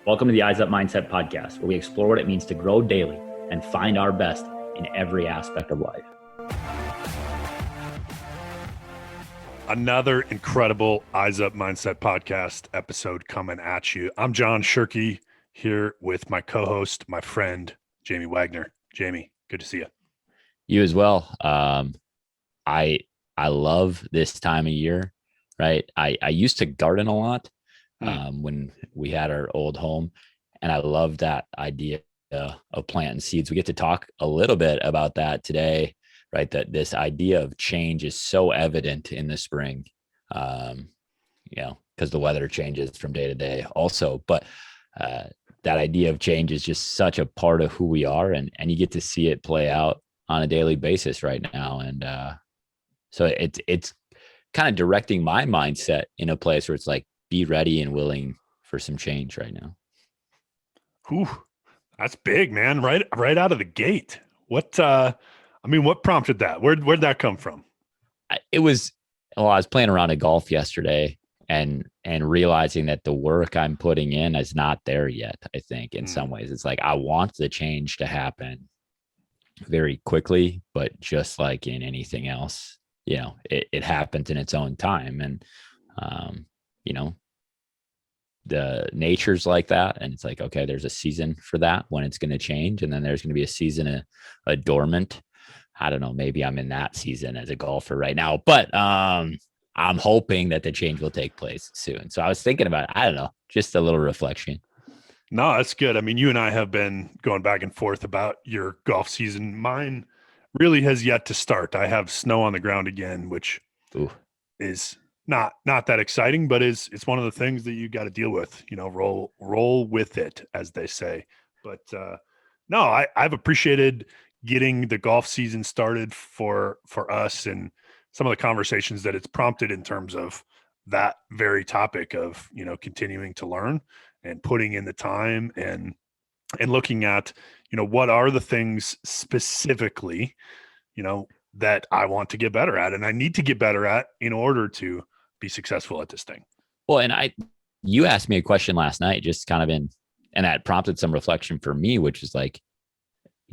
Welcome to the Eyes Up Mindset podcast, where we explore what it means to grow daily and find our best in every aspect of life. Another incredible Eyes Up Mindset podcast episode coming at you. I'm John Shirkey here with my co-host, my friend, Jamie Wagner. Jamie, good to see you. You as well. I love this time of year, right? I used to garden a lot when we had our old home, and I love that idea of planting seeds. We get to talk a little bit about that today, right? That this idea of change is so evident in the spring, because the weather changes from day to day also. But that idea of change is just such a part of who we are, and you get to see it play out on a daily basis right now. And so it's kind of directing my mindset in a place where it's like, be ready and willing for some change right now. Whew, that's big, man. Right out of the gate. What prompted that? Where'd that come from? I was playing around at golf yesterday and realizing that the work I'm putting in is not there yet. I think in some ways it's like, I want the change to happen very quickly, but just like in anything else, it happens in its own time. And, the nature's like that. And it's like, okay, there's a season for that when it's going to change. And then there's going to be a season, a dormant. I don't know, maybe I'm in that season as a golfer right now, but I'm hoping that the change will take place soon. So I was thinking about, I don't know, just a little reflection. No, that's good. I mean, you and I have been going back and forth about your golf season. Mine really has yet to start. I have snow on the ground again, which is not that exciting, but it's one of the things that you got to deal with, roll with it, as they say. But no, I've appreciated getting the golf season started for us and some of the conversations that it's prompted in terms of that very topic of, continuing to learn and putting in the time and looking at, what are the things specifically, that I want to get better at and I need to get better at in order to be successful at this thing. Well, and you asked me a question last night, just kind of and that prompted some reflection for me, which is like,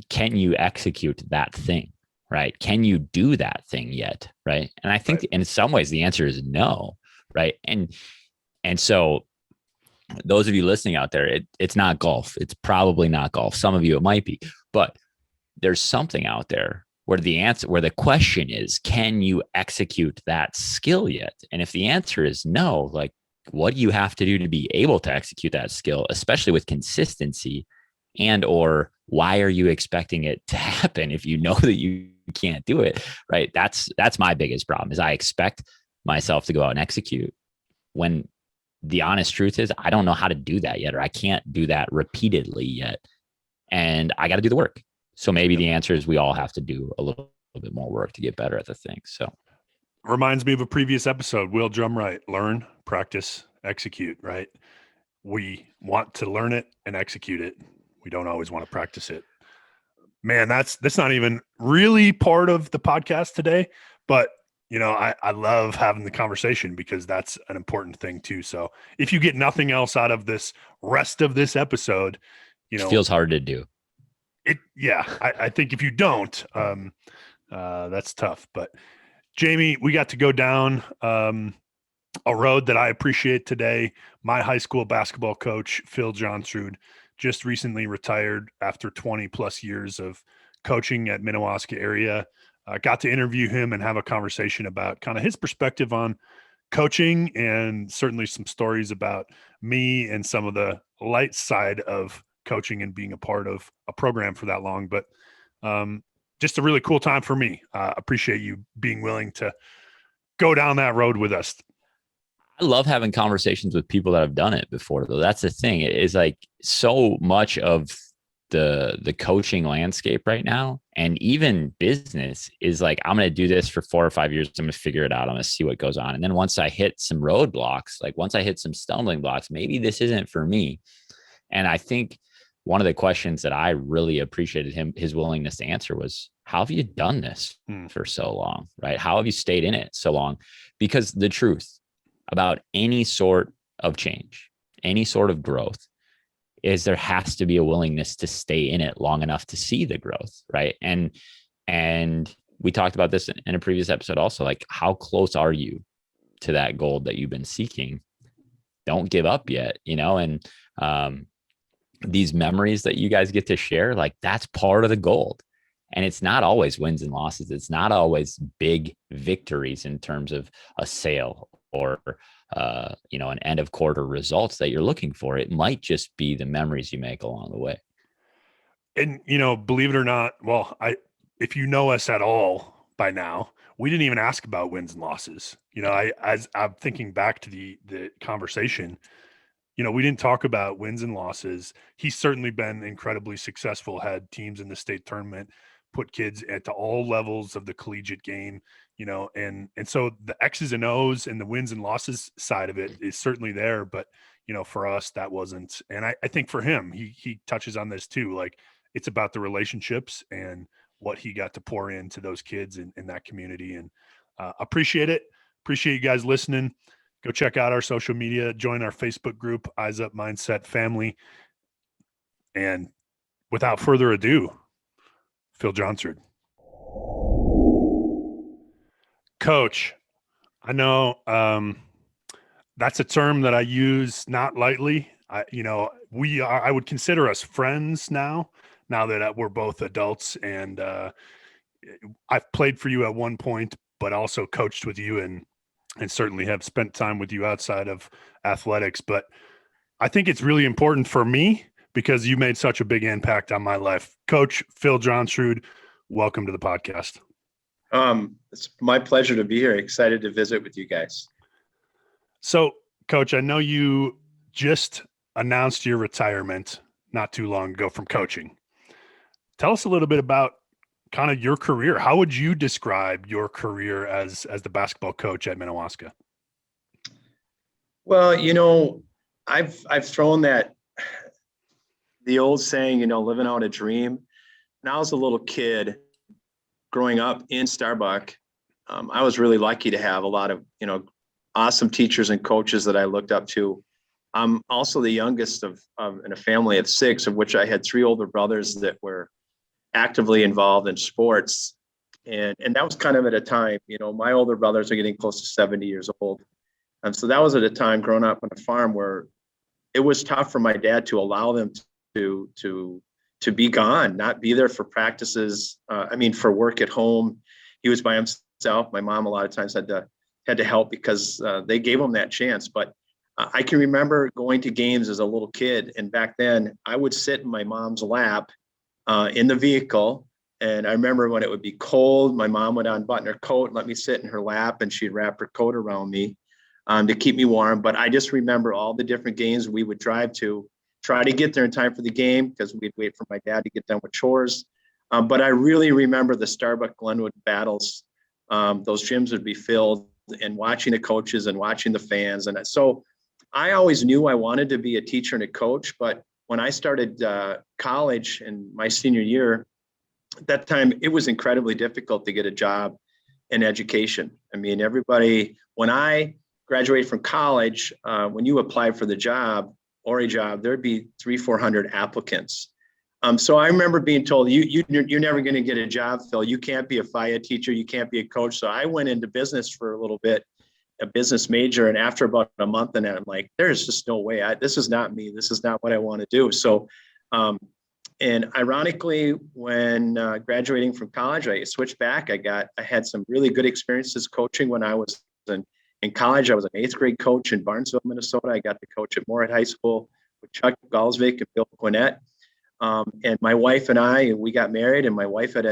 can you execute that thing? Right? Can you do that thing yet? Right? And I think in some ways the answer is no. Right? And so those of you listening out there, it's not golf. It's probably not golf. Some of you it might be, but there's something out there where the question is, can you execute that skill yet? And if the answer is no, like, what do you have to do to be able to execute that skill, especially with consistency? And or why are you expecting it to happen if you know that you can't do it? Right? That's my biggest problem, is I expect myself to go out and execute when the honest truth is I don't know how to do that yet, or I can't do that repeatedly yet. And I got to do the work. So maybe the answer is we all have to do a little bit more work to get better at the thing. So reminds me of a previous episode, Will Drum Right, learn, practice, execute, right? We want to learn it and execute it. We don't always want to practice it. Man, that's not even really part of the podcast today, but I love having the conversation because that's an important thing too. So if you get nothing else out of this rest of this episode, it feels hard to do. I think if you don't, that's tough. But Jamie, we got to go down a road that I appreciate today. My high school basketball coach, Phil Johnsrud, just recently retired after 20 plus years of coaching at Minnewaska area. Got to interview him and have a conversation about kind of his perspective on coaching and certainly some stories about me and some of the light side of coaching and being a part of a program for that long. But just a really cool time for me. Appreciate you being willing to go down that road with us. I love having conversations with people that have done it before, though. That's the thing. It is like so much of the coaching landscape right now, and even business, is like, I'm going to do this for 4 or 5 years. I'm going to figure it out. I'm going to see what goes on. And then once I hit some roadblocks, like once I hit some stumbling blocks, maybe this isn't for me. And I think one of the questions that I really appreciated his willingness to answer was, how have you done this for so long, right? How have you stayed in it so long? Because the truth about any sort of change, any sort of growth, is there has to be a willingness to stay in it long enough to see the growth, right? And we talked about this in a previous episode also, like how close are you to that goal that you've been seeking? Don't give up yet, and these memories that you guys get to share, like that's part of the gold. And it's not always wins and losses. It's not always big victories in terms of a sale or an end of quarter results that you're looking for. It might just be the memories you make along the way. And, believe it or not, if you know us at all by now, we didn't even ask about wins and losses. As I'm thinking back to the conversation, we didn't talk about wins and losses. He's certainly been incredibly successful, had teams in the state tournament, put kids at all levels of the collegiate game, and so the X's and O's and the wins and losses side of it is certainly there. But, for us, that wasn't. And I think for him, he touches on this too. Like, it's about the relationships and what he got to pour into those kids in that community. And appreciate it. Appreciate you guys listening. Go check out our social media, join our Facebook group, Eyes Up Mindset Family. And without further ado, Phil Johnsrud. Coach, I know that's a term that I use not lightly. I would consider us friends now that we're both adults, and I've played for you at one point, but also coached with you and certainly have spent time with you outside of athletics. But I think it's really important for me because you made such a big impact on my life. Coach Phil Johnsrud, welcome to the podcast. It's my pleasure to be here. Excited to visit with you guys. So, Coach, I know you just announced your retirement not too long ago from coaching. Tell us a little bit about kind of your career. How would you describe your career as the basketball coach at Minnewaska? Well, I've thrown the old saying, living out a dream. When I was a little kid growing up in Starbuck, I was really lucky to have a lot of, awesome teachers and coaches that I looked up to. I'm also the youngest of in a family of 6, of which I had 3 older brothers that were actively involved in sports. And that was kind of at a time, my older brothers are getting close to 70 years old. And so that was at a time growing up on a farm where it was tough for my dad to allow them to be gone, not be there for practices. For work at home. He was by himself. My mom a lot of times had to help because they gave him that chance. But I can remember going to games as a little kid. And back then I would sit in my mom's lap in the vehicle. And I remember when it would be cold, my mom would unbutton her coat and let me sit in her lap, and she'd wrap her coat around me to keep me warm. But I just remember all the different games we would drive to, try to get there in time for the game because we'd wait for my dad to get done with chores. But I really remember the Starbuck Glenwood battles. Those gyms would be filled, and watching the coaches and watching the fans. And so I always knew I wanted to be a teacher and a coach. But when I started college in my senior year, at that time, it was incredibly difficult to get a job in education. Everybody, when I graduated from college, when you applied for the job or a job, there'd be 300-400 applicants. So I remember being told, you're never going to get a job, Phil. You can't be a FIA teacher. You can't be a coach. So I went into business for a little bit, a business major. And after about a month in that, I'm like, there's just no way. This is not me. This is not what I want to do. So, and ironically, when graduating from college, I switched back. I had some really good experiences coaching when I was in college. I was an 8th grade coach in Barnesville, Minnesota. I got to coach at Moorhead High School with Chuck Galsvik and Bill Quinnett. And my wife and we got married, and my wife had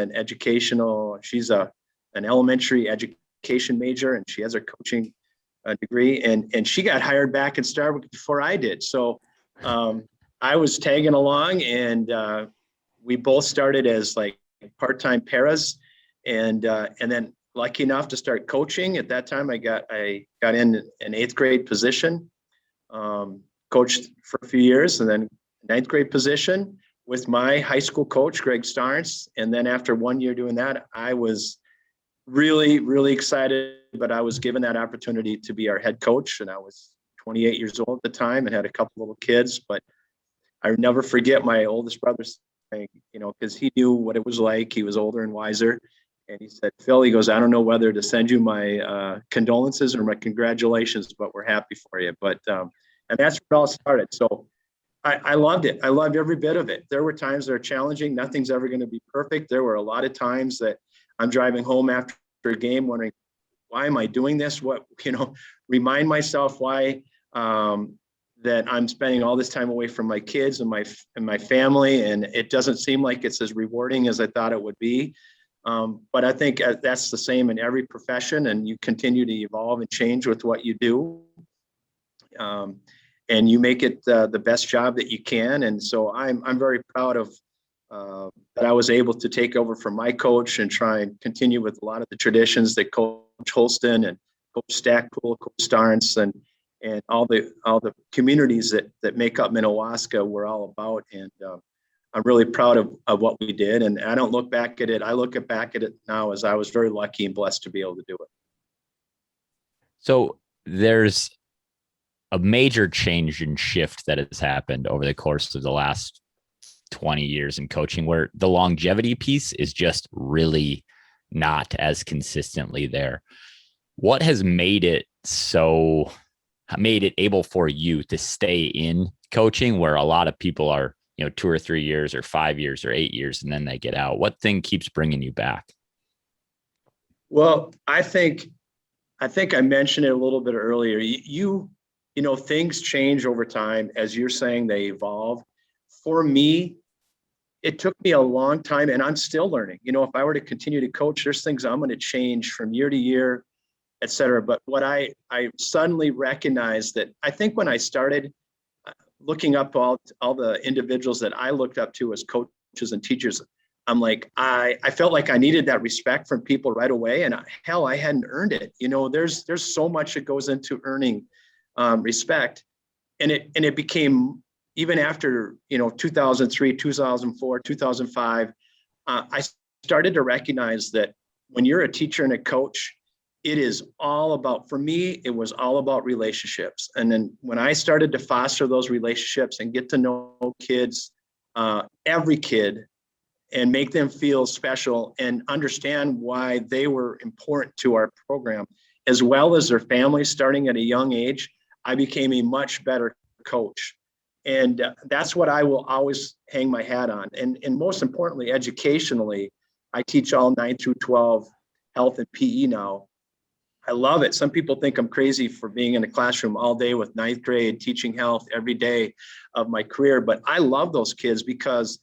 she's an elementary education major, and she has her coaching degree, and she got hired back in Starbucks before I did. So I was tagging along, and we both started as like part-time paras, and then lucky enough to start coaching. At that time, I got in an 8th grade position, coached for a few years, and then 9th grade position with my high school coach, Greg Starnes. And then after 1 year doing that, I was really, really excited, but I was given that opportunity to be our head coach. And I was 28 years old at the time and had a couple little kids, but I never forget my oldest brother saying, because he knew what it was like. He was older and wiser. And he said, Phil, he goes, I don't know whether to send you my condolences or my congratulations, but we're happy for you. But, and that's where it all started. So I loved it. I loved every bit of it. There were times that are challenging. Nothing's ever going to be perfect. There were a lot of times that I'm driving home after a game wondering, why am I doing this? Remind myself why, that I'm spending all this time away from my kids and my family. And it doesn't seem like it's as rewarding as I thought it would be. But I think that's the same in every profession, and you continue to evolve and change with what you do. And you make it the best job that you can. And so I'm very proud of that I was able to take over from my coach and try and continue with a lot of the traditions that Coach Holston and Coach Stackpool, Coach Starnes, and all the communities that make up Minnewaska were all about. And I'm really proud of what we did. And I don't look back at it. I look back at it now as I was very lucky and blessed to be able to do it. So there's a major change and shift that has happened over the course of the last 20 years in coaching, where the longevity piece is just really not as consistently there. What has made it able for you to stay in coaching, where a lot of people are, 2 or 3 years or 5 years or 8 years, and then they get out? What thing keeps bringing you back? Well, I think I mentioned it a little bit earlier. Things change over time. As you're saying, they evolve. For me, it took me a long time, and I'm still learning. If I were to continue to coach, there's things I'm going to change from year to year, et cetera. But what I suddenly recognized that I think when I started looking up all the individuals that I looked up to as coaches and teachers, I'm like, I felt like I needed that respect from people right away. And I hadn't earned it. There's so much that goes into earning respect. And it became, even after, 2003, 2004, 2005, I started to recognize that when you're a teacher and a coach, it is all about, for me, it was all about relationships. And then when I started to foster those relationships and get to know kids, every kid, and make them feel special and understand why they were important to our program, as well as their families starting at a young age, I became a much better coach. And that's what I will always hang my hat on. And most importantly, educationally, I teach all 9 through 12 health and PE now. I love it. Some people think I'm crazy for being in a classroom all day with 9th grade, teaching health every day of my career. But I love those kids because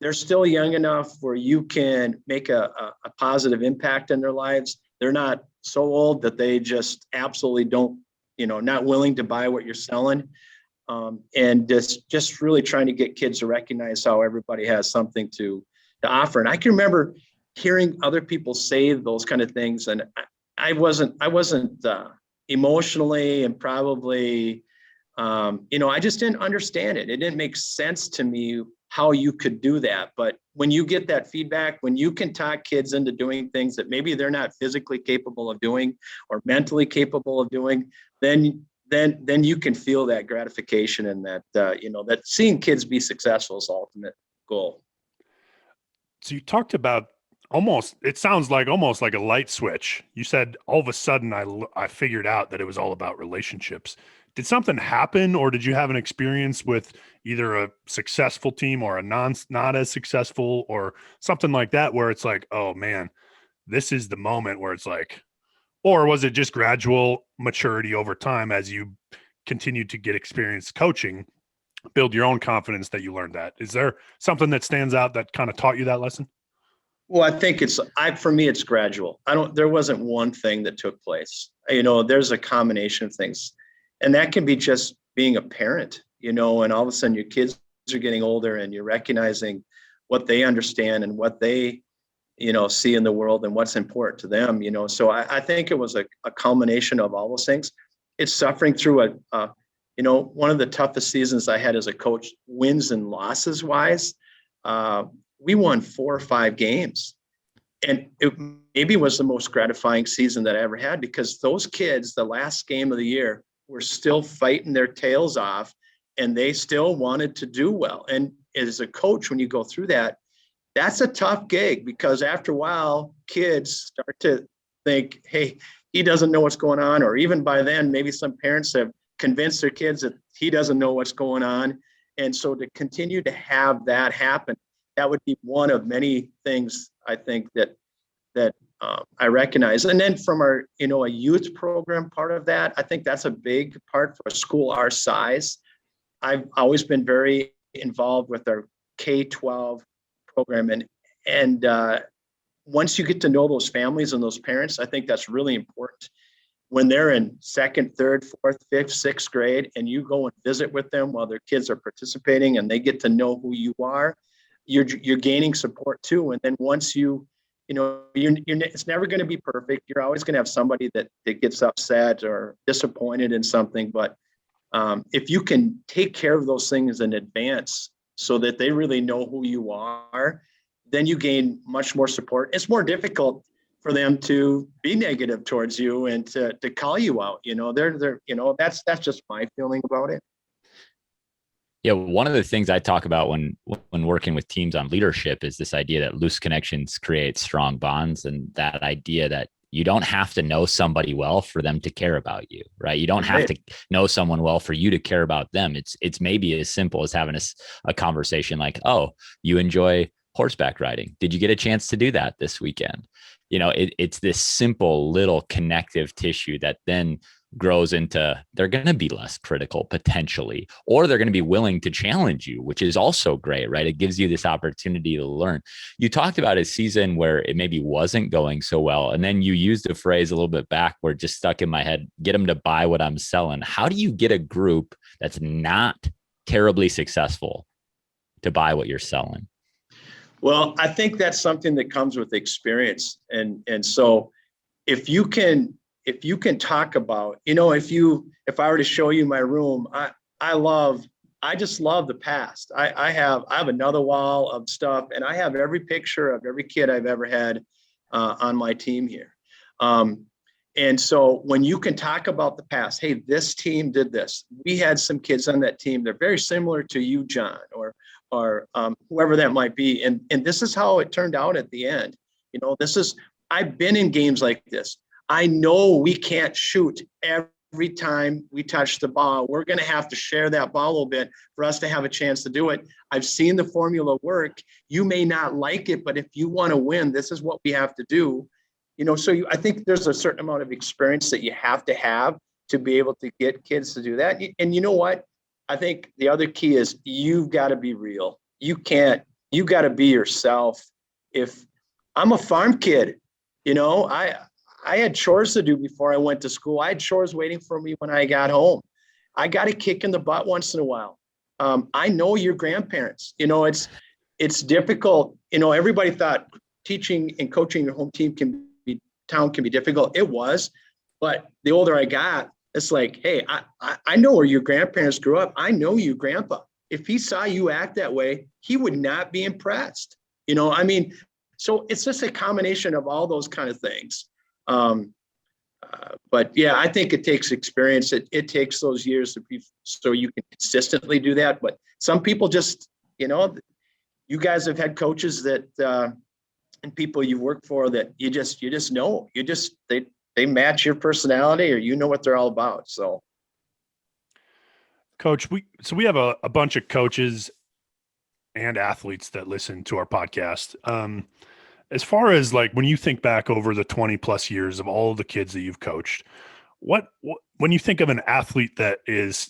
they're still young enough where you can make a positive impact in their lives. They're not so old that they just absolutely don't, not willing to buy what you're selling. And just really trying to get kids to recognize how everybody has something to offer. And I can remember hearing other people say those kind of things, and I wasn't emotionally and probably, I just didn't understand it. It didn't make sense to me how you could do that. But when you get that feedback, when you can talk kids into doing things that maybe they're not physically capable of doing or mentally capable of doing, then you can feel that gratification and that, that seeing kids be successful is the ultimate goal. So you talked about it sounds like almost like a light switch. You said all of a sudden I figured out that it was all about relationships. Did something happen, or did you have an experience with either a successful team or a not as successful or something like that, where it's like, oh man, this is the moment where it's like, or was it just gradual maturity over time as you continued to get experience coaching, build your own confidence that you learned that? Is there something that stands out that kind of taught you that lesson? Well, I think for me, it's gradual. There wasn't one thing that took place. There's a combination of things, and that can be just being a parent, and all of a sudden your kids are getting older and you're recognizing what they understand and what they, see in the world and what's important to them, So I think it was a culmination of all those things. It's suffering through one of the toughest seasons I had as a coach, wins and losses wise. We won 4 or 5 games, and it maybe was the most gratifying season that I ever had, because those kids, the last game of the year, were still fighting their tails off and they still wanted to do well. And as a coach, when you go through that, that's a tough gig, because after a while, kids start to think, hey, he doesn't know what's going on. Or even by then, maybe some parents have convinced their kids that he doesn't know what's going on. And so to continue to have that happen, that would be one of many things I think that I recognize. And then from our, a youth program part of that, I think that's a big part for a school our size. I've always been very involved with our K-12 program. And once you get to know those families and those parents, I think that's really important. When they're in second, third, fourth, fifth, sixth grade, and you go and visit with them while their kids are participating and they get to know who you are, you're gaining support too. And then once it's never going to be perfect. You're always going to have somebody that gets upset or disappointed in something. But if you can take care of those things in advance so that they really know who you are, then you gain much more support. It's more difficult for them to be negative towards you and to call you out. That's just my feeling about it. Yeah, one of the things I talk about when working with teams on leadership is this idea that loose connections create strong bonds, and that idea that you don't have to know somebody well for them to care about you, right? You don't have to know someone well for you to care about them. It's maybe as simple as having a conversation like, oh, you enjoy horseback riding. Did you get a chance to do that this weekend? It's this simple little connective tissue that then grows into, they're going to be less critical potentially, or they're going to be willing to challenge you, which is also great, right? It gives you this opportunity to learn. You talked about a season where it maybe wasn't going so well, and then you used a phrase a little bit back where it just stuck in my head, get them to buy what I'm selling. How do you get a group that's not terribly successful to buy what you're selling? Well, I think that's something that comes with experience. And so if you can talk about, if I were to show you my room, I just love the past. I have another wall of stuff, and I have every picture of every kid I've ever had on my team here. And so when you can talk about the past, hey, this team did this. We had some kids on that team. They're very similar to you, John, or whoever that might be. And this is how it turned out at the end. I've been in games like this. I know we can't shoot every time we touch the ball. We're going to have to share that ball a little bit for us to have a chance to do it. I've seen the formula work. You may not like it, but if you want to win, this is what we have to do. I think there's a certain amount of experience that you have to be able to get kids to do that. And you know what? I think the other key is you've got to be real. You got to be yourself. If I'm a farm kid, I had chores to do before I went to school. I had chores waiting for me when I got home. I got a kick in the butt once in a while. I know your grandparents, it's difficult. Everybody thought teaching and coaching your home team can be difficult. It was, but the older I got, it's like, hey, I know where your grandparents grew up. I know you, grandpa. If he saw you act that way, he would not be impressed. So it's just a combination of all those kind of things. But yeah, I think it takes experience. It takes those years so you can consistently do that. But some people just, you guys have had coaches that, and people you've worked for that you just know, they match your personality, or what they're all about. So, Coach, we have a bunch of coaches and athletes that listen to our podcast. As far as like when you think back over the 20 plus years of all the kids that you've coached, what when you think of an athlete that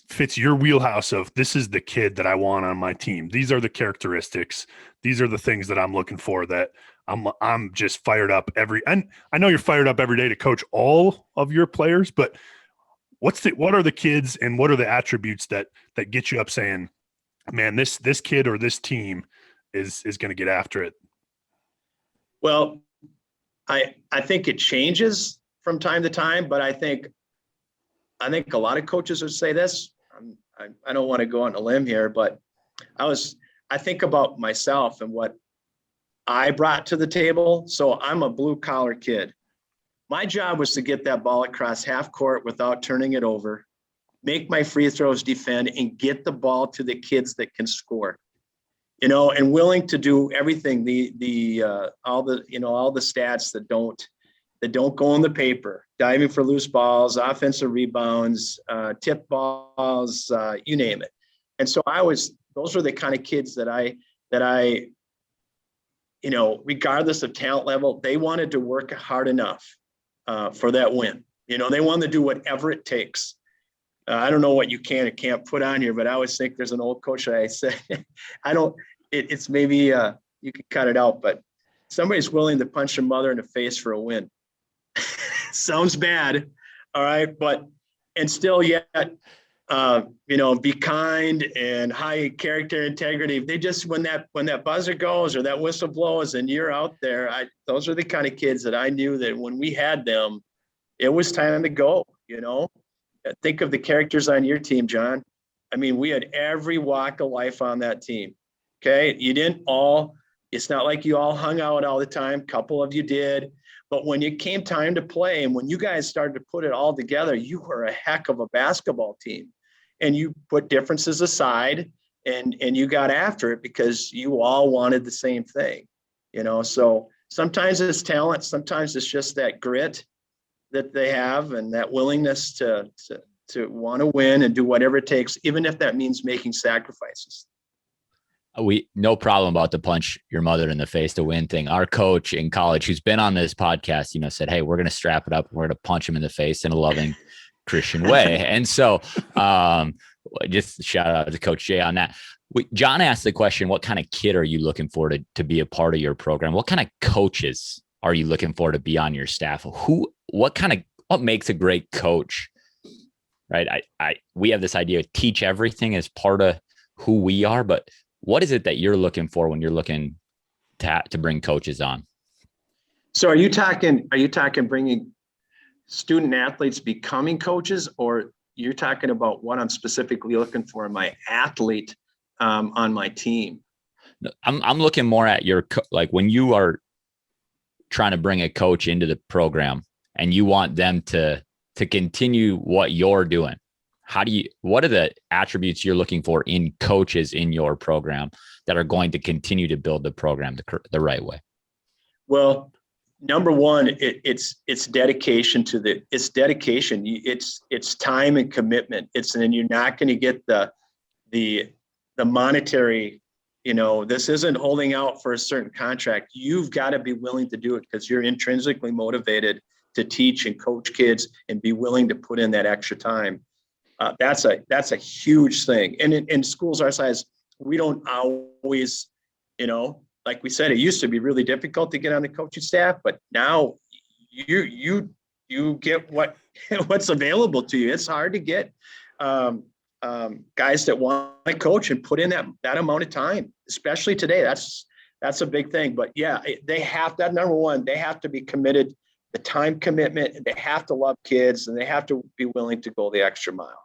fits your wheelhouse of, this is the kid that I want on my team, these are the characteristics, these are the things that I'm looking for, that I'm just fired up and I know you're fired up every day to coach all of your players, but what are the kids and what are the attributes that get you up saying, man, this kid or this team is going to get after it? Well, I think it changes from time to time, but I think a lot of coaches would say this. I don't want to go on a limb here, but I think about myself and what I brought to the table. So I'm a blue collar kid. My job was to get that ball across half court without turning it over, make my free throws, defend, and get the ball to the kids that can score. And willing to do everything, all the stats that don't go on the paper, diving for loose balls, offensive rebounds, tip balls, you name it. And so those were the kind of kids that I, regardless of talent level, they wanted to work hard enough for that win. They wanted to do whatever it takes. I don't know what you can and can't put on here, but I always think there's an old coach that I say, it's maybe you can cut it out, but somebody's willing to punch their mother in the face for a win. Sounds bad. All right. And still yet, be kind and high character integrity. They just, when that buzzer goes or that whistle blows and you're out there, those are the kind of kids that I knew that when we had them, it was time to go. Think of the characters on your team, John. I mean, we had every walk of life on that team. Okay. It's not like you all hung out all the time. A couple of you did, but when it came time to play and when you guys started to put it all together, you were a heck of a basketball team, and you put differences aside and you got after it because you all wanted the same thing, so sometimes it's talent. Sometimes it's just that grit that they have and that willingness to want to win and do whatever it takes, even if that means making sacrifices. No problem about the punch your mother in the face to win thing. Our coach in college, who's been on this podcast, said, hey, we're going to strap it up. We're going to punch him in the face in a loving Christian way. And so just shout out to Coach Jay on that. John asked the question, what kind of kid are you looking for to be a part of your program? What kind of coaches are you looking for to be on your staff? What makes a great coach? Right. We have this idea of teach everything as part of who we are, but what is it that you're looking for when you're looking to bring coaches on? So are you talking bringing student athletes becoming coaches, or you're talking about what I'm specifically looking for in my athlete on my team? I'm looking more at like when you are trying to bring a coach into the program and you want them to continue what you're doing. What are the attributes you're looking for in coaches in your program that are going to continue to build the program the right way? Well, number one, it's dedication it's dedication. It's time and commitment. And you're not going to get the monetary, this isn't holding out for a certain contract. You've got to be willing to do it because you're intrinsically motivated to teach and coach kids and be willing to put in that extra time. That's a huge thing. And in schools our size, we don't always, like we said, it used to be really difficult to get on the coaching staff, but now you get what's available to you. It's hard to get guys that want to coach and put in that amount of time, especially today. That's a big thing. But yeah, number one, they have to be committed, the time commitment, they have to love kids, and they have to be willing to go the extra mile.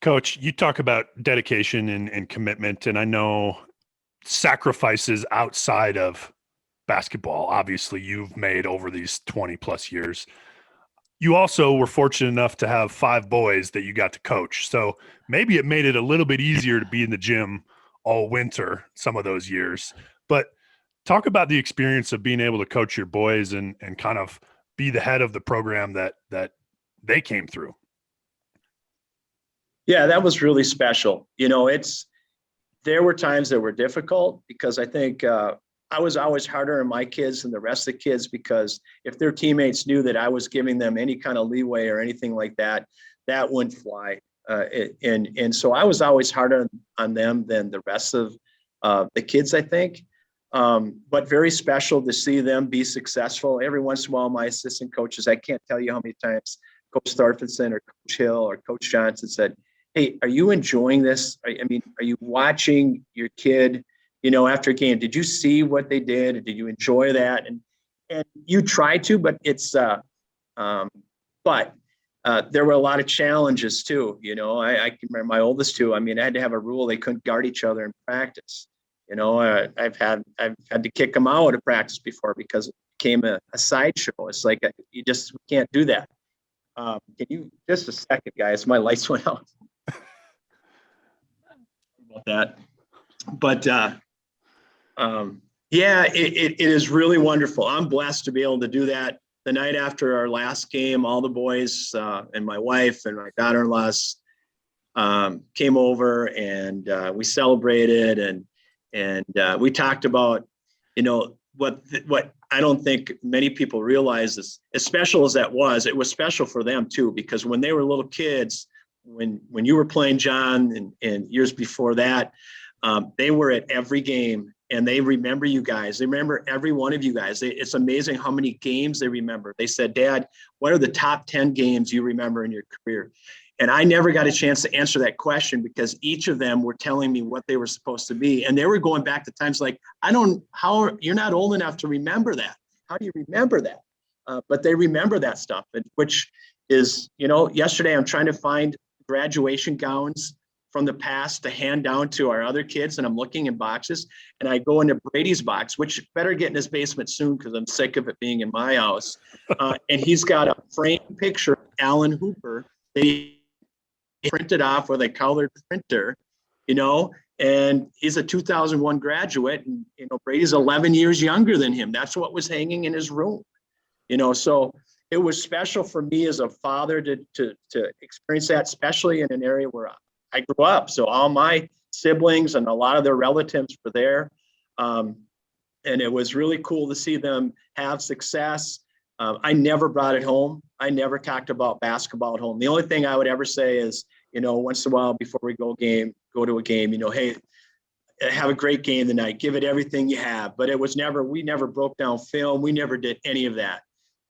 Coach, you talk about dedication and commitment, and I know sacrifices outside of basketball, obviously, you've made over these 20 plus years. You also were fortunate enough to have 5 boys that you got to coach. So maybe it made it a little bit easier to be in the gym all winter some of those years. But talk about the experience of being able to coach your boys and kind of be the head of the program that they came through. Yeah, that was really special. There were times that were difficult because I think I was always harder on my kids than the rest of the kids, because if their teammates knew that I was giving them any kind of leeway or anything like that, that wouldn't fly. And so I was always harder on them than the rest of the kids, I think. But very special to see them be successful. Every once in a while, my assistant coaches, I can't tell you how many times Coach Thorfinson or Coach Hill or Coach Johnson said, hey, are you enjoying this? I mean, are you watching your kid, after a game? Did you see what they did? Did you enjoy that? And you try to, but it's, there were a lot of challenges too. I can remember my oldest two. I mean, I had to have a rule. They couldn't guard each other in practice. I've had to kick them out of practice before because it became a sideshow. It's like, you just can't do that. Can you just a second, guys? My lights went out. About that, but yeah, it is really wonderful. I'm blessed to be able to do that. The night after our last game, all the boys and my wife and my daughter-in-laws came over, and we celebrated, and we talked about, what I don't think many people realize is, as special as that was, it was special for them too, because when they were little kids, when you were playing, John, and years before that, they were at every game, and they remember you guys. They remember every one of you guys. It's amazing how many games they remember. They said, Dad, what are the top 10 games you remember in your career? And I never got a chance to answer that question, because each of them were telling me what they were supposed to be. And they were going back to times like, you're not old enough to remember that. How do you remember that? But they remember that stuff, which is, yesterday I'm trying to find graduation gowns from the past to hand down to our other kids. And I'm looking in boxes, and I go into Brady's box, which better get in his basement soon, because I'm sick of it being in my house. And he's got a framed picture of Alan Hooper that he printed off with a colored printer, and he's a 2001 graduate, and, Brady's 11 years younger than him. That's what was hanging in his room, so it was special for me as a father to experience that, especially in an area where I grew up. So all my siblings and a lot of their relatives were there. And it was really cool to see them have success. I never brought it home. I never talked about basketball at home. The only thing I would ever say is, once in a while before we go to a game, hey, have a great game tonight. Give it everything you have. But we never broke down film. We never did any of that.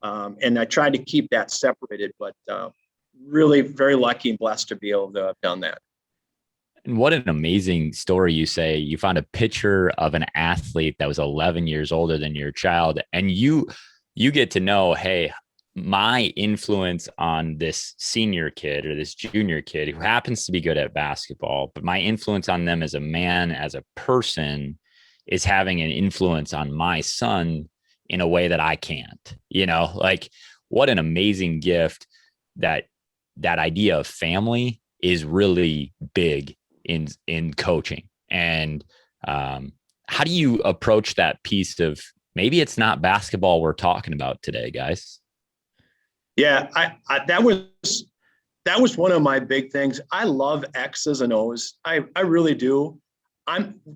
And I tried to keep that separated, but really very lucky and blessed to be able to have done that. And what an amazing story. You say you found a picture of an athlete that was 11 years older than your child, and you get to know, hey, my influence on this senior kid or this junior kid who happens to be good at basketball, but my influence on them as a man, as a person, is having an influence on my son in a way that I can't, like, what an amazing gift that idea of family is really big in coaching. And how do you approach that piece of, maybe it's not basketball we're talking about today, guys? Yeah, that was one of my big things. I love X's and O's. I really do.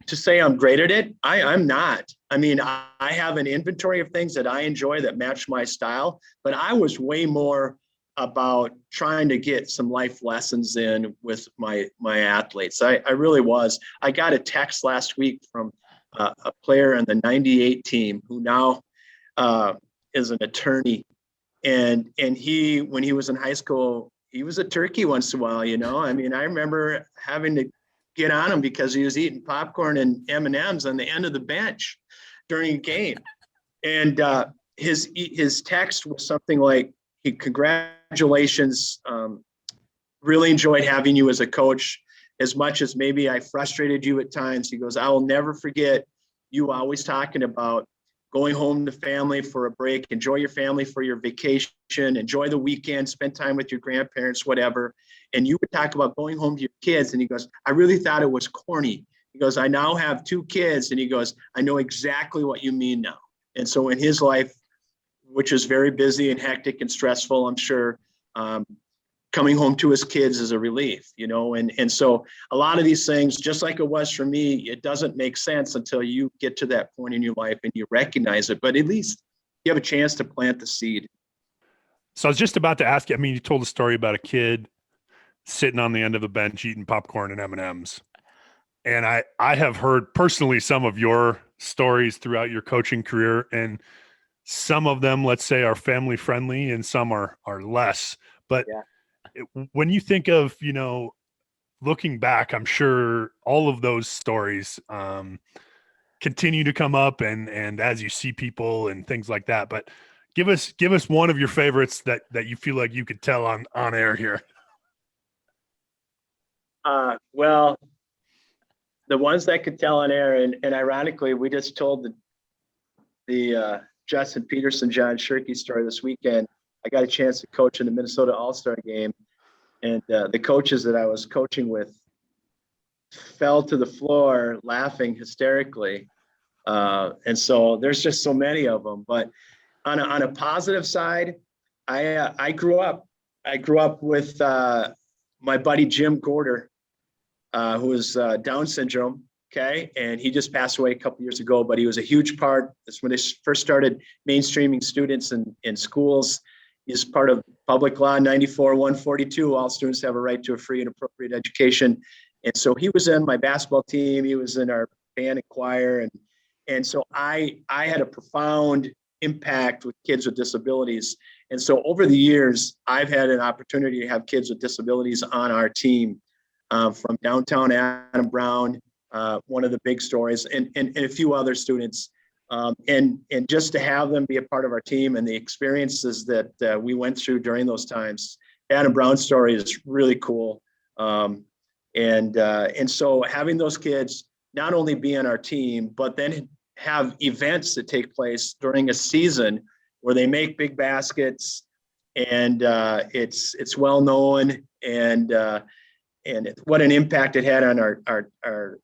To say I'm great at it, I'm not. I mean, I have an inventory of things that I enjoy that match my style, but I was way more about trying to get some life lessons in with my athletes. I really was. I got a text last week from a player on the 98 team who now is an attorney. And he, when he was in high school, he was a turkey once in a while, I mean, I remember having to get on him because he was eating popcorn and M&Ms on the end of the bench during a game. And his text was something like, congratulations, really enjoyed having you as a coach. As much as maybe I frustrated you at times, he goes, I will never forget you always talking about going home to family for a break, enjoy your family for your vacation, enjoy the weekend, spend time with your grandparents, whatever. And you would talk about going home to your kids. And he goes, I really thought it was corny. He goes, I now have 2 kids. And he goes, I know exactly what you mean now. And so in his life, which is very busy and hectic and stressful, I'm sure, coming home to his kids is a relief, and so a lot of these things, just like it was for me, it doesn't make sense until you get to that point in your life and you recognize it, but at least you have a chance to plant the seed. So I was just about to ask you, I mean, you told a story about a kid sitting on the end of a bench eating popcorn and M&Ms. And I have heard personally some of your stories throughout your coaching career, and some of them, let's say, are family friendly and some are less. But when you think of, looking back, I'm sure all of those stories continue to come up and as you see people and things like that. But give us one of your favorites that you feel like you could tell on air here. Well, the ones that could tell on air, and ironically, we just told the Justin Peterson, John Shirkey story this weekend. I got a chance to coach in the Minnesota All-Star game, and the coaches that I was coaching with fell to the floor laughing hysterically. And so there's just so many of them. But on a positive side, I grew up with my buddy Jim Gorder, who was Down syndrome. Okay. And he just passed away a couple years ago, but he was a huge part. That's when they first started mainstreaming students in schools. He's part of Public Law 94-142. All students have a right to a free and appropriate education. And so he was in my basketball team. He was in our band and choir. And so I had a profound impact with kids with disabilities. And so over the years, I've had an opportunity to have kids with disabilities on our team, from downtown Adam Brown, one of the big stories, and a few other students. And just to have them be a part of our team and the experiences that we went through during those times. Adam Brown's story is really cool. And so having those kids not only be on our team, but then have events that take place during a season where they make big baskets, and it's well known, and what an impact it had on our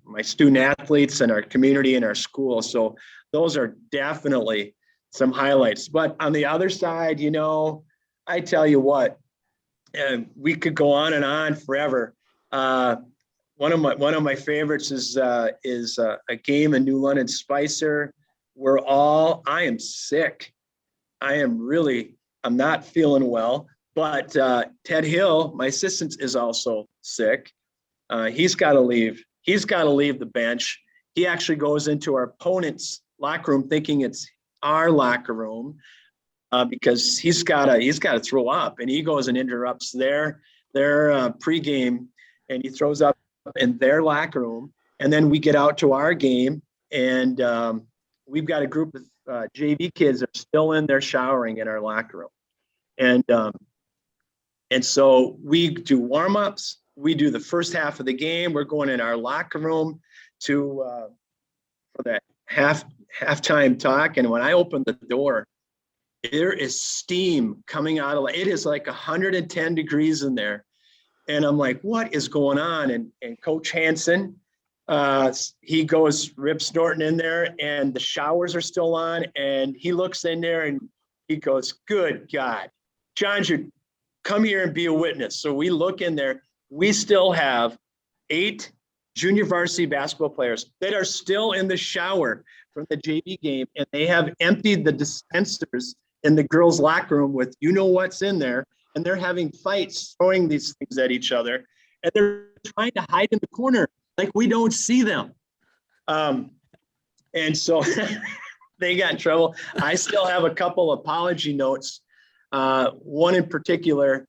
my student athletes and our community and our school. So those are definitely some highlights. But on the other side, I tell you what, we could go on and on forever. One of my favorites is a game in New London Spicer. I am sick. I'm not feeling well. But Ted Hill, my assistant, is also sick. He's got to leave. He's got to leave the bench. He actually goes into our opponent's locker room thinking it's our locker room, because he's got to throw up, and he goes and interrupts their pregame, and he throws up in their locker room. And then we get out to our game, and we've got a group of JV kids that are still in there showering in our locker room, and so we do warm-ups. We do the first half of the game. We're going in our locker room for that halftime talk. And when I open the door, there is steam coming out of it. Is like 110 degrees in there. And I'm like, what is going on? And Coach Hansen, he goes rip snorting in there, and the showers are still on. And he looks in there and he goes, good God, Johnsrud, come here and be a witness. So we look in there. We still have 8 junior varsity basketball players that are still in the shower from the JV game, and they have emptied the dispensers in the girls' locker room with what's in there, and they're having fights, throwing these things at each other, and they're trying to hide in the corner like we don't see them. And so they got in trouble. I still have a couple apology notes, one in particular,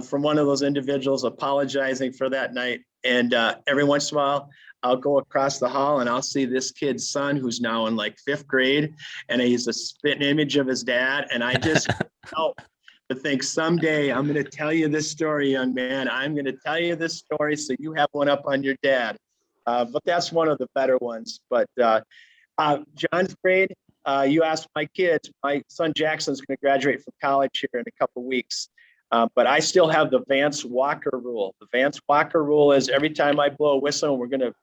from one of those individuals apologizing for that night. And every once in a while, I'll go across the hall and I'll see this kid's son, who's now in like 5th grade, and he's a spitting image of his dad. And I just help to think, someday I'm going to tell you this story, young man. I'm going to tell you this story so you have one up on your dad. But that's one of the better ones. But John's grade, you asked my kids. My son Jackson's going to graduate from college here in a couple of weeks. But I still have the Vance Walker rule. The Vance Walker rule is every time I blow a whistle, we're gonna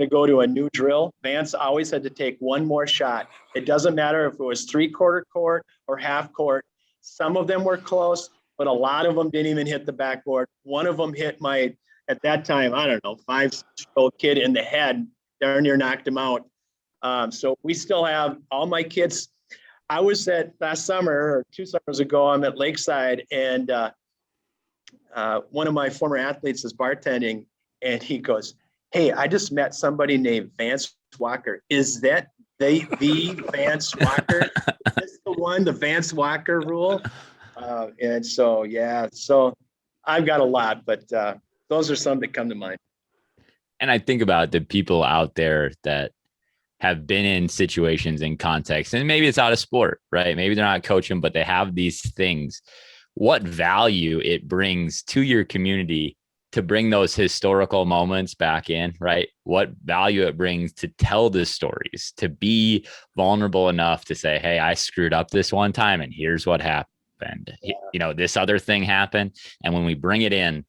go to a new drill. Vance always had to take one more shot. It doesn't matter if it was 3/4 court or half court. Some of them were close, but a lot of them didn't even hit the backboard. One of them hit at that time, I don't know, 5-6-year-old kid in the head, darn near knocked him out. So we still have all my kids. I was at last summer or 2 summers ago, I'm at Lakeside, and one of my former athletes is bartending, and he goes, hey, I just met somebody named Vance Walker. Is that the Vance Walker? Is this the one, the Vance Walker rule? And so, yeah, so I've got a lot, but those are some that come to mind. And I think about the people out there that have been in situations and contexts, and maybe it's out of sport, right? Maybe they're not coaching, but they have these things. What value it brings to your community to bring those historical moments back in, right? What value it brings to tell the stories, to be vulnerable enough to say, hey, I screwed up this one time and here's what happened, and this other thing happened. And when we bring it in,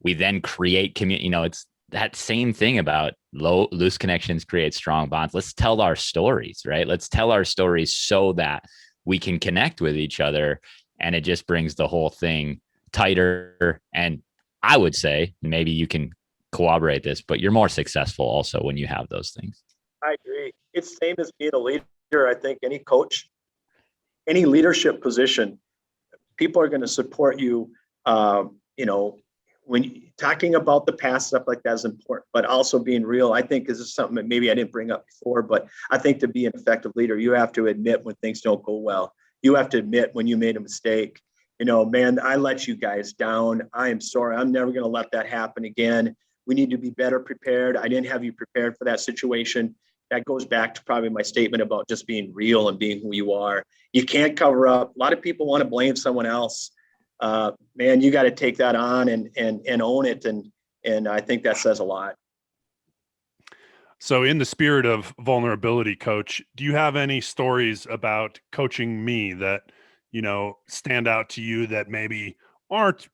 we then create community. It's that same thing about loose connections create strong bonds. Let's tell our stories, right? Let's tell our stories so that we can connect with each other, and it just brings the whole thing tighter. And I would say, maybe you can corroborate this, but you're more successful also when you have those things. I agree. It's same as being a leader. I think any coach, any leadership position, people are going to support you. When talking about the past, stuff like that is important, but also being real. I think this is something that maybe I didn't bring up before, but I think to be an effective leader, you have to admit when things don't go well. You have to admit when you made a mistake. Man, I let you guys down. I am sorry. I'm never going to let that happen again. We need to be better prepared. I didn't have you prepared for that situation. That goes back to probably my statement about just being real and being who you are. You can't cover up. A lot of people want to blame someone else. Man, you got to take that on and own it. And I think that says a lot. So in the spirit of vulnerability, Coach, do you have any stories about coaching me that, stand out to you that maybe aren't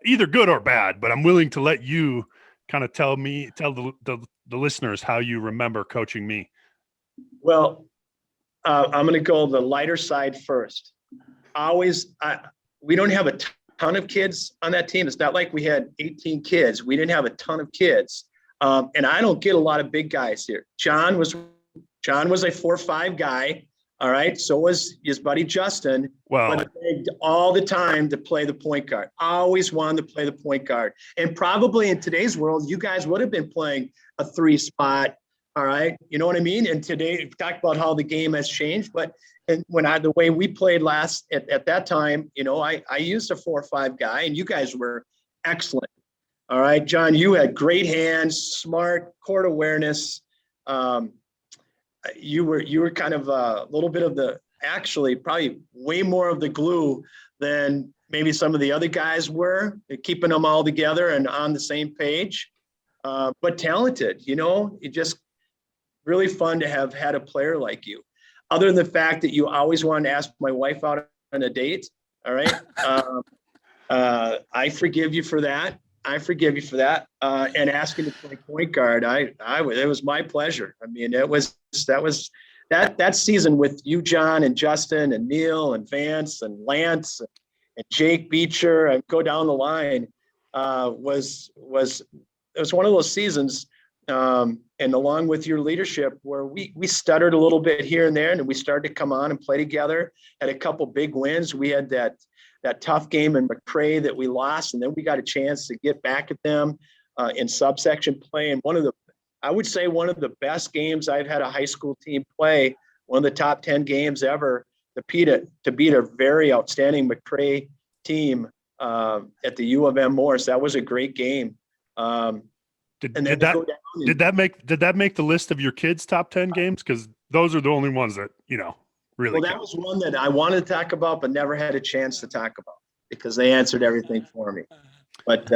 either good or bad, but I'm willing to let you kind of tell the listeners how you remember coaching me? Well, I'm going to go the lighter side first. We don't have a ton of kids on that team. It's not like we had 18 kids. We didn't have a ton of kids. And I don't get a lot of big guys here. John was a 4'5" guy. All right. So was his buddy Justin. Wow. But begged all the time to play the point guard. Always wanted to play the point guard. And probably in today's world, you guys would have been playing a 3 spot. All right. You know what I mean? And today, we talked about how the game has changed. But the way we played last at that time, I used a 4-5 guy, and you guys were excellent. All right, John, you had great hands, smart court awareness. You were kind of a little bit of actually probably way more of the glue than maybe some of the other guys were, keeping them all together and on the same page. But talented, it just really fun to have had a player like you. Other than the fact that you always wanted to ask my wife out on a date. All right. I forgive you for that. And asking to play point guard, it was my pleasure. I mean, that season with you, John, and Justin, and Neil, and Vance, and Lance, and Jake Beecher, and go down the line, was one of those seasons. And along with your leadership, where we stuttered a little bit here and there, and we started to come on and play together. Had a couple big wins. We had that tough game in McCrae that we lost, and then we got a chance to get back at them in subsection play. And I would say one of the best games I've had a high school team play, one of the top 10 games ever, to beat a very outstanding McCrae team at the U of M Morris. That was a great game. Did that make the list of your kids' top 10 games? Because those are the only ones that really. Well, that was one that I wanted to talk about, but never had a chance to talk about because they answered everything for me. But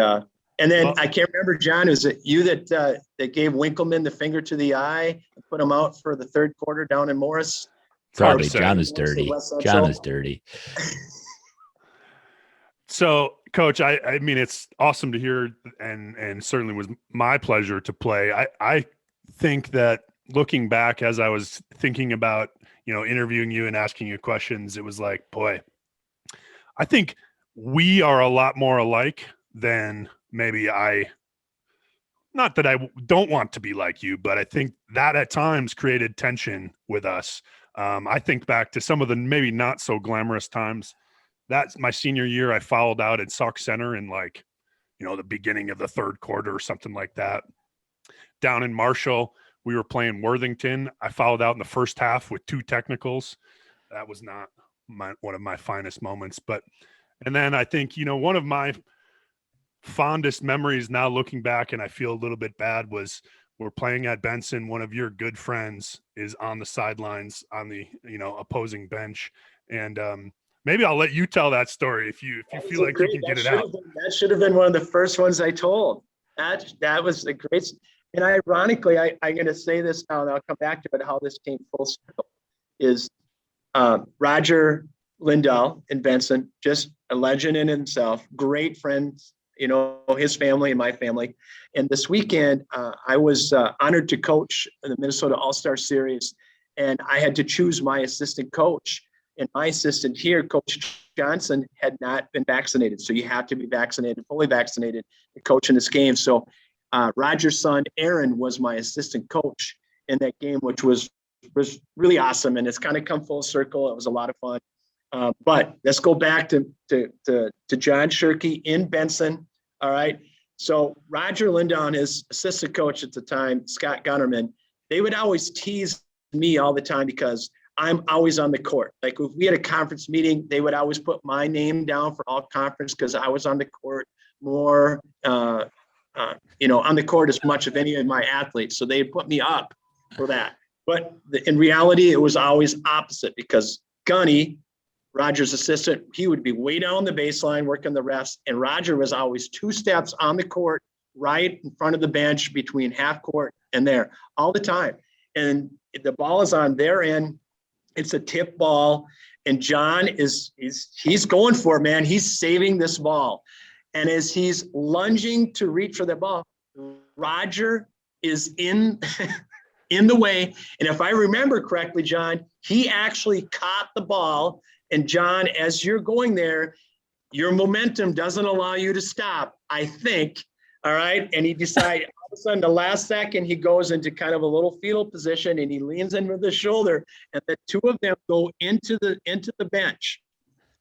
and then I can't remember, John, was it you that gave Winkleman the finger to the eye and put him out for the third quarter down in Morris? Probably. John was dirty. John was dirty. So, Coach, I mean, it's awesome to hear, and certainly was my pleasure to play. I think that looking back, as I was thinking about, interviewing you and asking you questions, it was like, boy, I think we are a lot more alike than maybe not that I don't want to be like you, but I think that at times created tension with us. I think back to some of the maybe not so glamorous times. That's my senior year. I fouled out at Sauk Center in the beginning of the third quarter or something like that. Down in Marshall, we were playing Worthington. I fouled out in the first half with 2 technicals. That was not one of my finest moments. And then I think, one of my fondest memories now looking back, and I feel a little bit bad, was we're playing at Benson. One of your good friends is on the sidelines on the, opposing bench. And, maybe I'll let you tell that story if you feel like you can get it out. That should have been one of the first ones I told. That was a great. And ironically, I'm going to say this now, and I'll come back to it. How this came full circle is Roger Lindahl in Benson, just a legend in himself, great friends, his family and my family. And this weekend, I was honored to coach in the Minnesota All-Star Series, and I had to choose my assistant coach. And my assistant here, Coach Johnson, had not been vaccinated. So you have to be vaccinated, fully vaccinated to coach in this game. So Roger's son, Aaron, was my assistant coach in that game, which was really awesome. And it's kind of come full circle. It was a lot of fun. But let's go back to John Shirkey in Benson. All right. So Roger Lindahl and his assistant coach at the time, Scott Gunnerman, they would always tease me all the time because I'm always on the court. Like if we had a conference meeting, they would always put my name down for all conference because I was on the court more, on the court as much of any of my athletes. So they put me up for that. But in reality, it was always opposite because Gunny, Roger's assistant, he would be way down the baseline working the refs, and Roger was always 2 steps on the court, right in front of the bench between half court and there all the time. And the ball is on their end. It's a tip ball, and John he's going for it, man. He's saving this ball. And as he's lunging to reach for the ball, Roger is in the way. And if I remember correctly, John, he actually caught the ball. And John, as you're going there, your momentum doesn't allow you to stop, I think. All right. And he decided all of a sudden, the last second, he goes into kind of a little fetal position and he leans in with the shoulder. And the two of them go into the bench.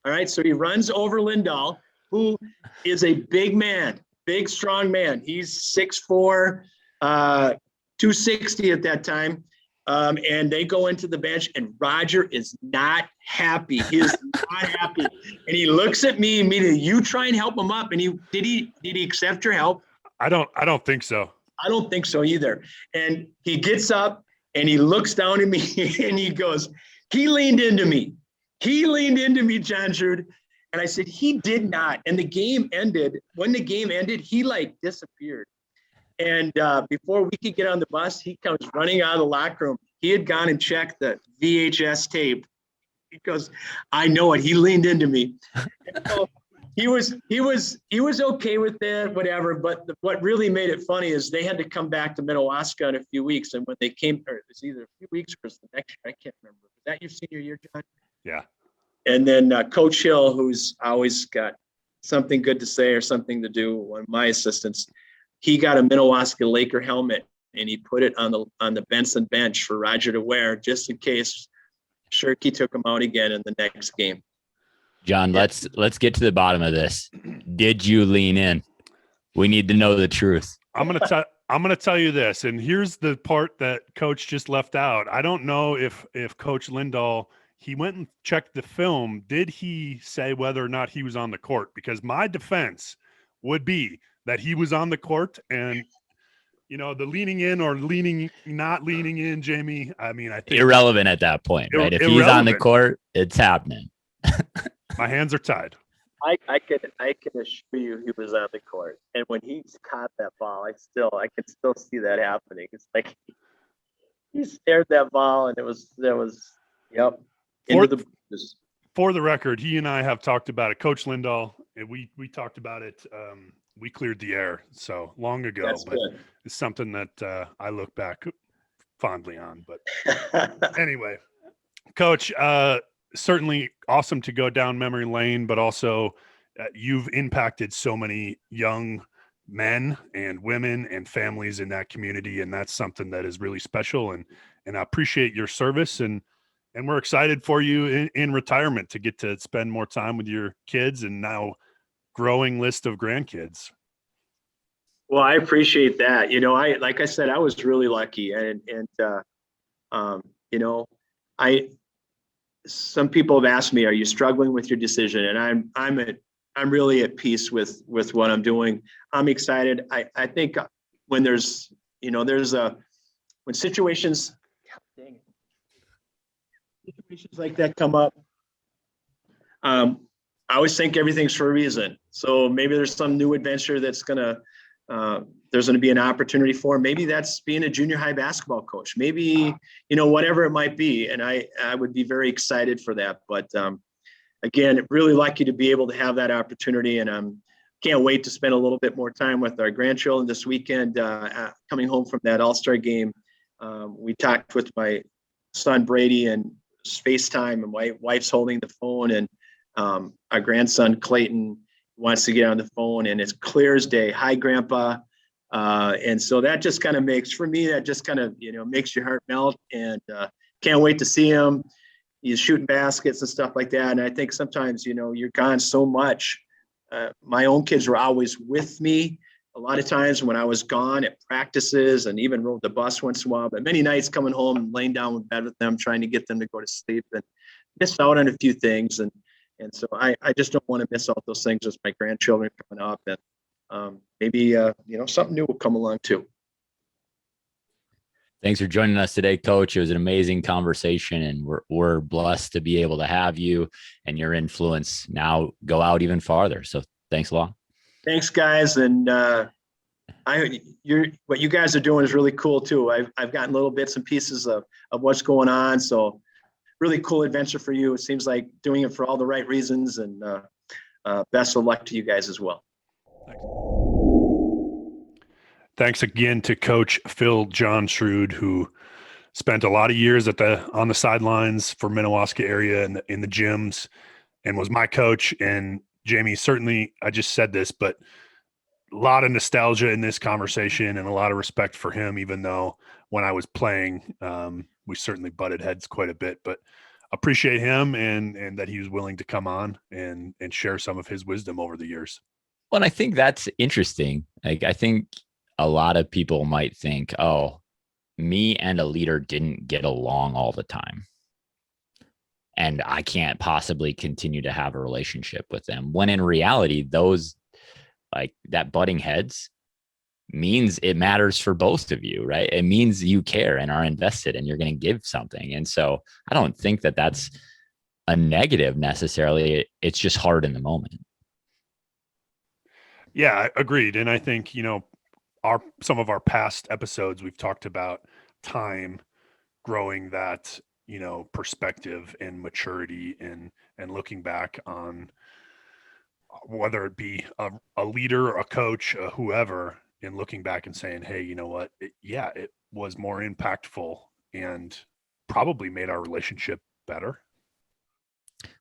All right. So he runs over Lindahl, who is a big man, big, strong man. He's 6'4", 260 at that time. And they go into the bench, and Roger is not happy. He is not happy. And he looks at me immediately. You try and help him up. And did he accept your help? I don't think so. I don't think so either. And he gets up and he looks down at me and he goes, he leaned into me. He leaned into me, Johnsrud. And I said, he did not. And the game ended. When the game ended, he disappeared. And before we could get on the bus, he comes running out of the locker room. He had gone and checked the VHS tape. He goes, I know it. He leaned into me. And so he was okay with that, whatever. But what really made it funny is they had to come back to Minnewaska in a few weeks. And when they came, or it was either a few weeks or it was the next year, I can't remember. Was that your senior year, John? Yeah. And then Coach Hill, who's always got something good to say or something to do, one of my assistants, he got a Minnewaska Laker helmet and he put it on the Benson bench for Roger to wear just in case Shirkey took him out again in the next game. John, let's get to the bottom of this. Did you lean in? We need to know the truth. I'm gonna tell you this, and here's the part that Coach just left out. I don't know if Coach Lindahl, he went and checked the film. Did he say whether or not he was on the court? Because my defense would be that he was on the court, and the leaning in or not leaning in, Jamie. I mean, I think irrelevant at that point, right? If he's on the court, it's happening. My hands are tied. I can assure you he was on the court, and when he caught that ball, I can still see that happening. It's like he stared that ball, and yep. For the record, he and I have talked about it. Coach Lindahl, and we talked about it. We cleared the air so long ago, That's but good. It's something that I look back fondly on. But anyway, Coach, certainly awesome to go down memory lane, but also you've impacted so many young men and women and families in that community, and that's something that is really special. And I appreciate your service, and we're excited for you in retirement to get to spend more time with your kids and now growing list of grandkids. Well, I appreciate that. Like I said, I was really lucky, and some people have asked me, are you struggling with your decision? And I'm really at peace with what I'm doing. I'm excited. I think when there's when situations like that come up, I always think everything's for a reason. So maybe there's some new adventure that's there's going to be an opportunity for. Maybe that's being a junior high basketball coach. Maybe, whatever it might be. And I would be very excited for that. But again, really lucky to be able to have that opportunity. And can't wait to spend a little bit more time with our grandchildren this weekend. Coming home from that All-Star game, we talked with my son Brady and FaceTime, and my wife's holding the phone, and our grandson Clayton wants to get on the phone, and it's clear as day. Hi, Grandpa. And so that just kind of makes, for me, that just kind of, makes your heart melt, and can't wait to see him. He's shooting baskets and stuff like that. And I think sometimes, you're gone so much. My own kids were always with me. A lot of times when I was gone at practices, and even rode the bus once in a while, but many nights coming home and laying down in bed with them, trying to get them to go to sleep, and missed out on a few things. And so I just don't want to miss out those things with my grandchildren coming up. And maybe, something new will come along too. Thanks for joining us today, Coach. It was an amazing conversation, and we're blessed to be able to have you and your influence now go out even farther. So thanks a lot. Thanks, guys. And what you guys are doing is really cool too. I've gotten little bits and pieces of what's going on. So really cool adventure for you. It seems like doing it for all the right reasons, and best of luck to you guys as well. Thanks again to Coach Phil Johnsrud, who spent a lot of years on the sidelines for Minnewaska area and in the gyms, and was my coach. And Jamie, certainly, I just said this, but a lot of nostalgia in this conversation, and a lot of respect for him, even though when I was playing, we certainly butted heads quite a bit, but appreciate him and that he was willing to come on and share some of his wisdom over the years. Well, and I think that's interesting. Like, I think a lot of people might think, oh, me and a leader didn't get along all the time, and I can't possibly continue to have a relationship with them. When in reality, those, like, that butting heads means it matters for both of you, right? It means you care and are invested, and you're going to give something. And so I don't think that that's a negative necessarily. It's just hard in the moment. Yeah, agreed. And I think, some of our past episodes, we've talked about time growing that, perspective and maturity, and looking back on whether it be a leader, a coach, whoever, and looking back and saying, hey, you know what? It was more impactful and probably made our relationship better.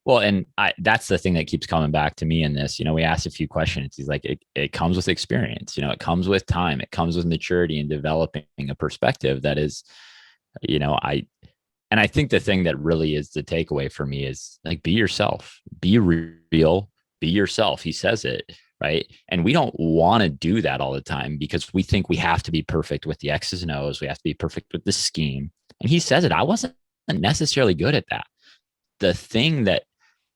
Well, and that's the thing that keeps coming back to me in this. We asked a few questions. He's like, it comes with experience. It comes with time. It comes with maturity and developing a perspective that is, I think the thing that really is the takeaway for me is, like, be yourself, be real, be yourself. He says it, right? And we don't want to do that all the time because we think we have to be perfect with the X's and O's. We have to be perfect with the scheme. And he says it. I wasn't necessarily good at that. The thing that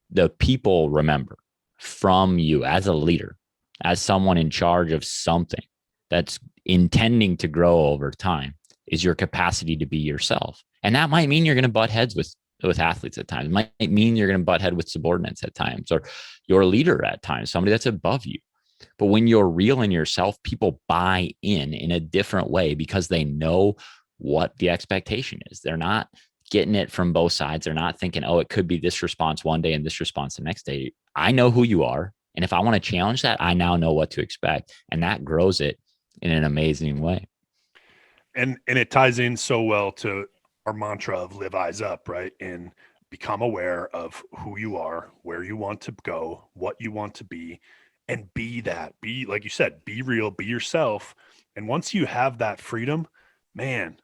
the people remember from you as a leader, as someone in charge of something that's intending to grow over time, is your capacity to be yourself. And that might mean you're going to butt heads with athletes at times. It might mean you're going to butt head with subordinates at times, or your leader at times, somebody that's above you. But when you're real in yourself, people buy in a different way because they know what the expectation is. They're not getting it from both sides. They're not thinking, oh, it could be this response one day and this response the next day. I know who you are. And if I want to challenge that, I now know what to expect. And that grows it in an amazing way. And it ties in so well to our mantra of live eyes up, right? And become aware of who you are, where you want to go, what you want to be, and be that. Be, like you said, be real, be yourself. And once you have that freedom, man,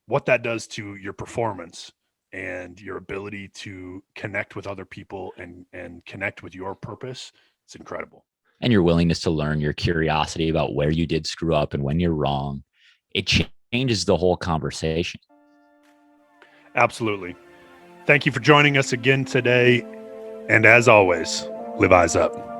what that does to your performance and your ability to connect with other people and connect with your purpose, it's incredible. And your willingness to learn, your curiosity about where you did screw up and when you're wrong, it changes the whole conversation. Absolutely. Thank you for joining us again today. And as always, live eyes up.